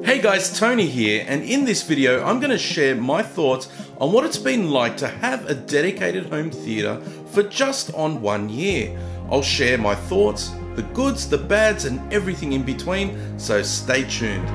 Hey guys, Tony here, and in this video I'm going to share my thoughts on what it's been like to have a dedicated home theatre for just on 1 year. I'll share my thoughts, the goods, the bads, and everything in between, so stay tuned.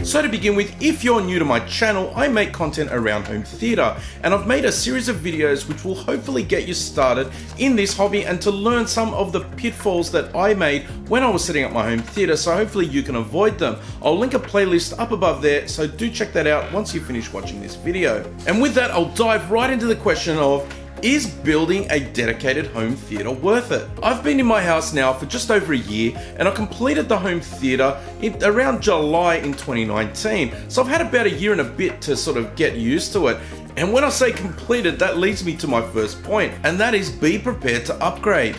So to begin with, if you're new to my channel, I make content around home theatre, and I've made a series of videos which will hopefully get you started in this hobby and to learn some of the pitfalls that I made when I was setting up my home theatre, so hopefully you can avoid them. I'll link a playlist up above there, so do check that out once you finish watching this video. And with that, I'll dive right into the question of, is building a dedicated home theatre worth it? I've been in my house now for just over a year, and I completed the home theatre around July in 2019. So I've had about a year and a bit to sort of get used to it. And when I say completed, that leads me to my first point, and that is be prepared to upgrade.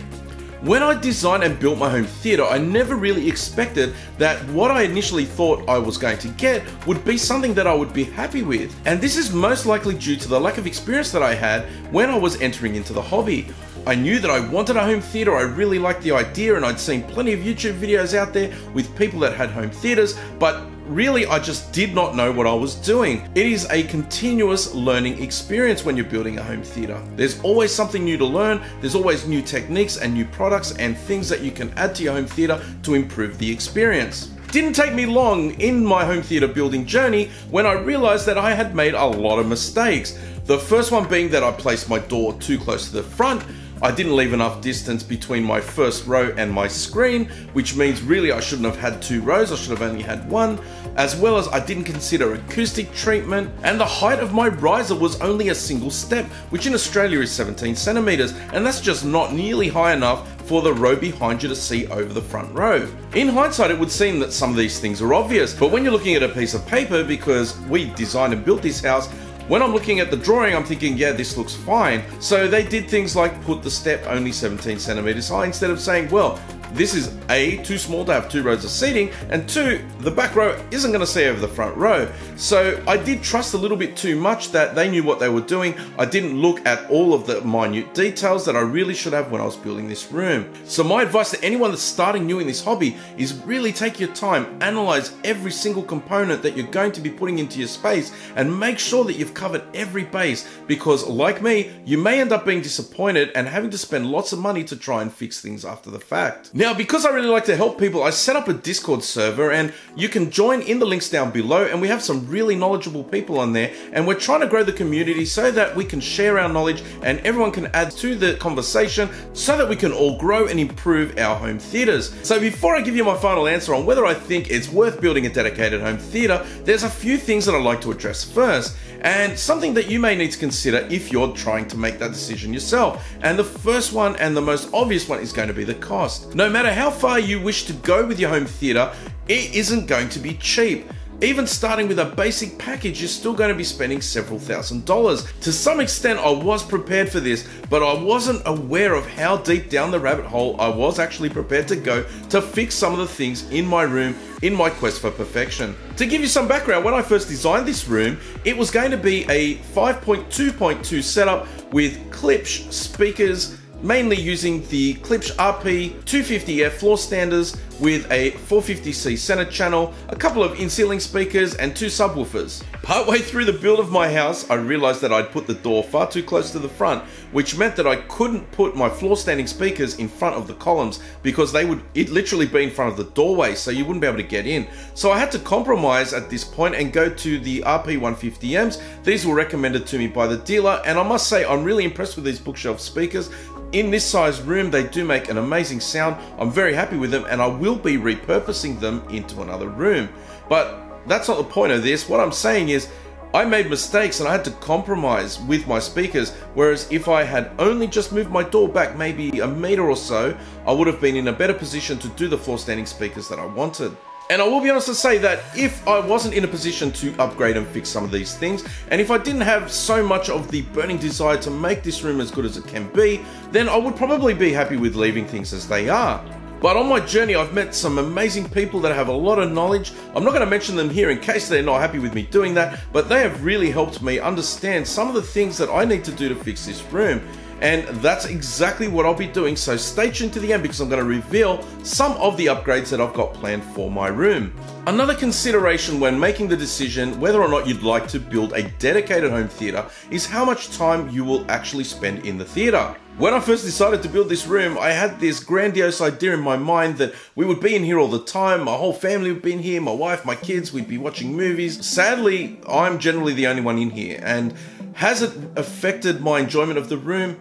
When I designed and built my home theatre, I never really expected that what I initially thought I was going to get would be something that I would be happy with. And this is most likely due to the lack of experience that I had when I was entering into the hobby. I knew that I wanted a home theatre, I really liked the idea, and I'd seen plenty of YouTube videos out there with people that had home theatres, but really, I just did not know what I was doing. It is a continuous learning experience when you're building a home theatre. There's always something new to learn, there's always new techniques and new products and things that you can add to your home theatre to improve the experience. Didn't take me long in my home theatre building journey when I realised that I had made a lot of mistakes. The first one being that I placed my door too close to the front. I didn't leave enough distance between my first row and my screen, which means really I shouldn't have had 2 rows, I should have only had 1, as well as I didn't consider acoustic treatment, and the height of my riser was only a single step, which in Australia is 17 centimeters, and that's just not nearly high enough for the row behind you to see over the front row. In hindsight, it would seem that some of these things are obvious, but when you're looking at a piece of paper, because we designed and built this house, when I'm looking at the drawing, I'm thinking, yeah, this looks fine. So they did things like put the step only 17 centimeters high instead of saying, well, this is A, too small to have 2 rows of seating, and 2, the back row isn't going to see over the front row. So I did trust a little bit too much that they knew what they were doing. I didn't look at all of the minute details that I really should have when I was building this room. So my advice to anyone that's starting new in this hobby is really take your time, analyze every single component that you're going to be putting into your space, and make sure that you've covered every base, because like me, you may end up being disappointed and having to spend lots of money to try and fix things after the fact. Now, because I really like to help people, I set up a Discord server, and you can join in the links down below, and we have some really knowledgeable people on there, and we're trying to grow the community so that we can share our knowledge and everyone can add to the conversation so that we can all grow and improve our home theatres. So before I give you my final answer on whether I think it's worth building a dedicated home theatre, there's a few things that I'd like to address first, and something that you may need to consider if you're trying to make that decision yourself. And the first one, and the most obvious one, is going to be the cost. No matter how far you wish to go with your home theatre, it isn't going to be cheap. Even starting with a basic package, you're still going to be spending several $1000s. To some extent, I was prepared for this, but I wasn't aware of how deep down the rabbit hole I was actually prepared to go to fix some of the things in my room in my quest for perfection. To give you some background, when I first designed this room, it was going to be a 5.2.2 setup with Klipsch speakers, mainly using the Klipsch RP 250F floor standers with a 450C center channel, a couple of in-ceiling speakers, and 2 subwoofers. Partway through the build of my house, I realized that I'd put the door far too close to the front, which meant that I couldn't put my floor standing speakers in front of the columns because it'd literally be in front of the doorway, so you wouldn't be able to get in. So I had to compromise at this point and go to the RP 150Ms. These were recommended to me by the dealer, and I must say I'm really impressed with these bookshelf speakers. In this size room, they do make an amazing sound. I'm very happy with them, and I will be repurposing them into another room. But that's not the point of this. What I'm saying is I made mistakes and I had to compromise with my speakers, whereas if I had only just moved my door back maybe a meter or so, I would have been in a better position to do the floor standing speakers that I wanted. And I will be honest to say that if I wasn't in a position to upgrade and fix some of these things, and if I didn't have so much of the burning desire to make this room as good as it can be, then I would probably be happy with leaving things as they are. But on my journey, I've met some amazing people that have a lot of knowledge. I'm not going to mention them here in case they're not happy with me doing that, but they have really helped me understand some of the things that I need to do to fix this room. and that's exactly what I'll be doing, so stay tuned to the end because I'm going to reveal some of the upgrades that I've got planned for my room. Another consideration when making the decision whether or not you'd like to build a dedicated home theater is how much time you will actually spend in the theater. When I first decided to build this room, I had this grandiose idea in my mind that we would be in here all the time, my whole family would be in here, my wife, my kids, we'd be watching movies. Sadly, I'm generally the only one in here, and has it affected my enjoyment of the room?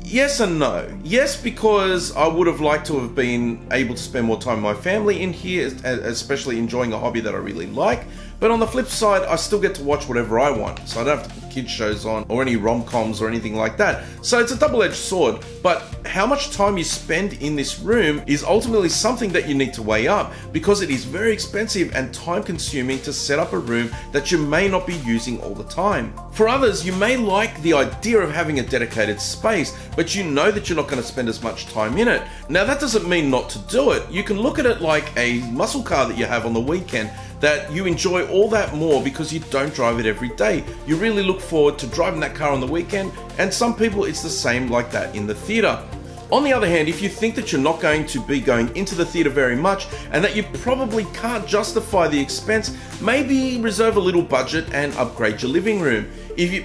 Yes and no. Yes, because I would have liked to have been able to spend more time with my family in here, especially enjoying a hobby that I really like. But on the flip side, I still get to watch whatever I want, so I don't have to put kids shows on or any rom-coms or anything like that. So it's a double-edged sword, but how much time you spend in this room is ultimately something that you need to weigh up, because it is very expensive and time-consuming to set up a room that you may not be using all the time. For others, you may like the idea of having a dedicated space, but you know that you're not going to spend as much time in it. Now, that doesn't mean not to do it. You can look at it like a muscle car that you have on the weekend that you enjoy all that more because you don't drive it every day. You really look forward to driving that car on the weekend, and some people it's the same like that in the theater. On the other hand, if you think that you're not going to be going into the theater very much and that you probably can't justify the expense, maybe reserve a little budget and upgrade your living room.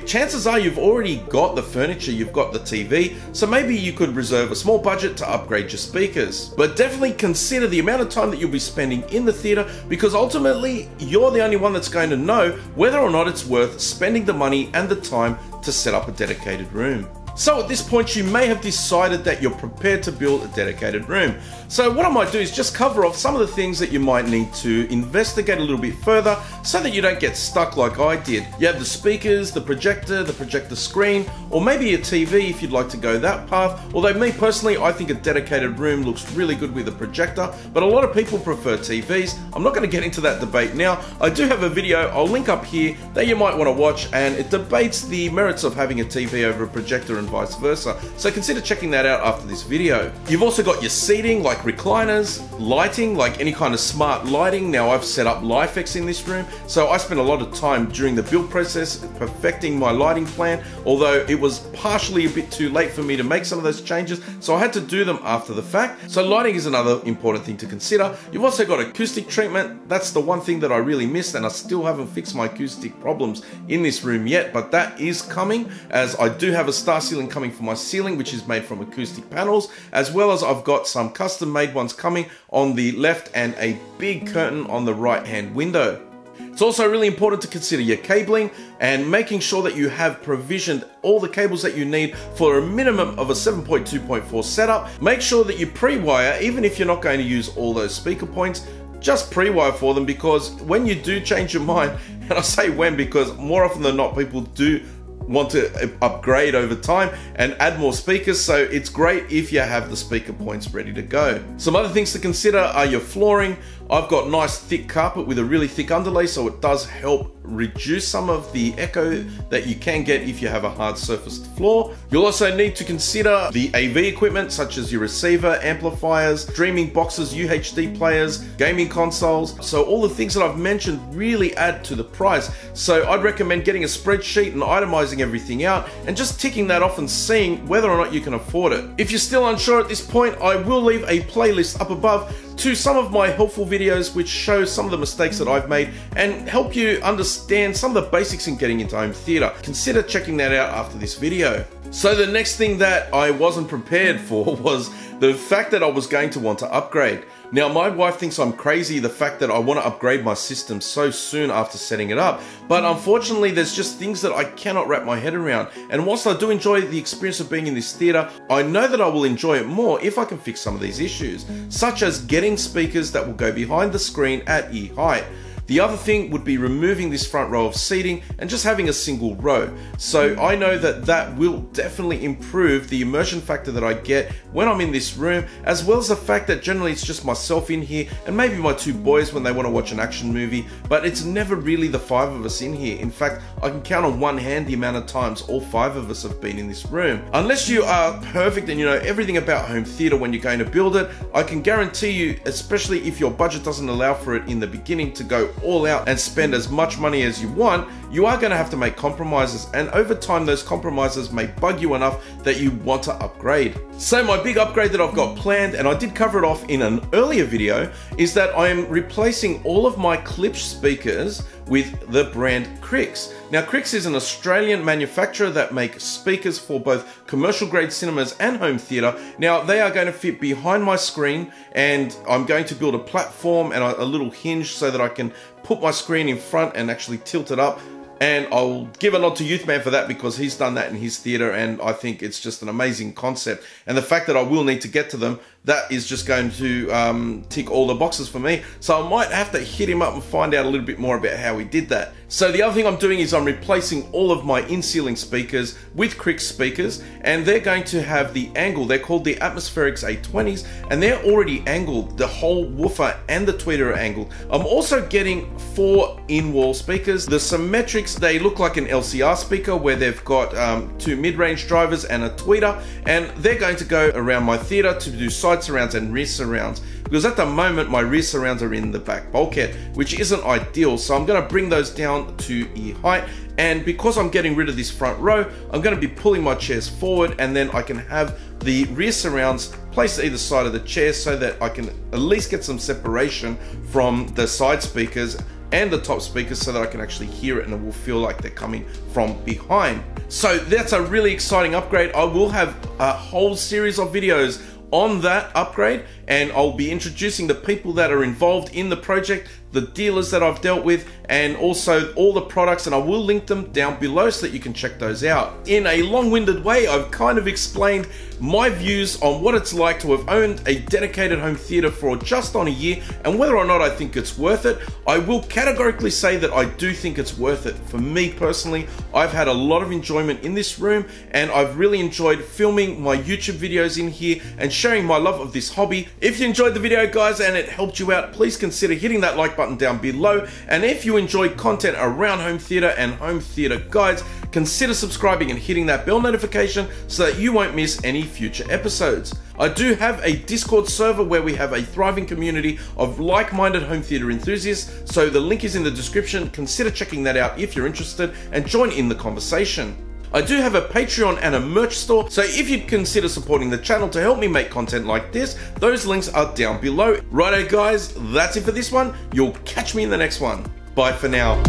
Chances are you've already got the furniture, you've got the TV, so maybe you could reserve a small budget to upgrade your speakers. But definitely consider the amount of time that you'll be spending in the theater, because ultimately you're the only one that's going to know whether or not it's worth spending the money and the time to set up a dedicated room. So at this point, you may have decided that you're prepared to build a dedicated room. So what I might do is just cover off some of the things that you might need to investigate a little bit further so that you don't get stuck like I did. You have the speakers, the projector screen, or maybe a TV if you'd like to go that path. Although me personally, I think a dedicated room looks really good with a projector, but a lot of people prefer TVs. I'm not going to get into that debate now. I do have a video I'll link up here that you might want to watch, and it debates the merits of having a TV over a projector and vice versa, so consider checking that out after this video. You've also got your seating like recliners, lighting like any kind of smart lighting. Now I've set up LIFX in this room, so I spent a lot of time during the build process perfecting my lighting plan, although it was partially a bit too late for me to make some of those changes, so I had to do them after the fact. So lighting is another important thing to consider. You've also got acoustic treatment. That's the one thing that I really missed, and I still haven't fixed my acoustic problems in this room yet, but that is coming, as I do have a star ceiling coming for my ceiling, which is made from acoustic panels, as well as I've got some custom made ones coming on the left and a big curtain on the right hand window. It's also really important to consider your cabling and making sure that you have provisioned all the cables that you need for a minimum of a 7.2.4 setup. Make sure that you pre-wire, even if you're not going to use all those speaker points. Just pre-wire for them, because when you do change your mind, and I say when because more often than not people do want to upgrade over time and add more speakers, so it's great if you have the speaker points ready to go. Some other things to consider are your flooring. I've got nice thick carpet with a really thick underlay, so it does help reduce some of the echo that you can get if you have a hard surfaced floor. You'll also need to consider the AV equipment such as your receiver, amplifiers, streaming boxes, UHD players, gaming consoles. So all the things that I've mentioned really add to the price. So I'd recommend getting a spreadsheet and itemizing everything out and just ticking that off and seeing whether or not you can afford it. If you're still unsure at this point, I will leave a playlist up above to some of my helpful videos which show some of the mistakes that I've made and help you understand some of the basics in getting into home theater. Consider checking that out after this video. So the next thing that I wasn't prepared for was the fact that I was going to want to upgrade. Now, my wife thinks I'm crazy, the fact that I want to upgrade my system so soon after setting it up, but unfortunately there's just things that I cannot wrap my head around. And whilst I do enjoy the experience of being in this theater, I know that I will enjoy it more if I can fix some of these issues, such as getting speakers that will go behind the screen at ear height. The other thing would be removing this front row of seating and just having a single row. So I know that that will definitely improve the immersion factor that I get when I'm in this room, as well as the fact that generally it's just myself in here and maybe my two boys when they want to watch an action movie, but it's never really the five of us in here. In fact, I can count on one hand the amount of times all five of us have been in this room. Unless you are perfect and you know everything about home theater when you're going to build it, I can guarantee you, especially if your budget doesn't allow for it in the beginning, to go all out and spend as much money as you want, you are going to have to make compromises, and over time those compromises may bug you enough that you want to upgrade. So my big upgrade that I've got planned, and I did cover it off in an earlier video, is that I am replacing all of my Klipsch speakers with the brand Krix. Now Krix is an Australian manufacturer that makes speakers for both commercial grade cinemas and home theatre. Now they are going to fit behind my screen, and I'm going to build a platform and a little hinge so that I can put my screen in front and actually tilt it up. And I'll give a nod to Youthman for that, because he's done that in his theatre, and I think it's just an amazing concept. And the fact that I will need to get to them, that is just going to tick all the boxes for me. So I might have to hit him up and find out a little bit more about how he did that. So the other thing I'm doing is I'm replacing all of my in-ceiling speakers with Krix speakers, and they're going to have the angle. They're called the Atmospherics A20s, and they're already angled. The whole woofer and the tweeter are angled. I'm also getting 4 in-wall speakers. The Symmetrics, they look like an LCR speaker where they've got 2 mid-range drivers and a tweeter, and they're going to go around my theatre to do side surrounds and rear surrounds, because at the moment my rear surrounds are in the back bulkhead, which isn't ideal. So I'm going to bring those down to ear height, and because I'm getting rid of this front row, I'm going to be pulling my chairs forward, and then I can have the rear surrounds placed either side of the chair so that I can at least get some separation from the side speakers and the top speakers, so that I can actually hear it and it will feel like they're coming from behind. So that's a really exciting upgrade. I will have a whole series of videos on that upgrade, and I'll be introducing the people that are involved in the project, the dealers that I've dealt with, and also all the products, and I will link them down below so that you can check those out. In a long-winded way, I've kind of explained my views on what it's like to have owned a dedicated home theatre for just on a year, and whether or not I think it's worth it. I will categorically say that I do think it's worth it. For me personally, I've had a lot of enjoyment in this room, and I've really enjoyed filming my YouTube videos in here and sharing my love of this hobby. If you enjoyed the video, guys, and it helped you out, please consider hitting that like button down below. And if you enjoy content around home theatre and home theatre guides, consider subscribing and hitting that bell notification so that you won't miss any future episodes. I do have a Discord server where we have a thriving community of like-minded home theatre enthusiasts, so the link is in the description. Consider checking that out if you're interested and join in the conversation. I do have a Patreon and a merch store, so if you'd consider supporting the channel to help me make content like this, those links are down below. Righto guys, that's it for this one. You'll catch me in the next one. Bye for now.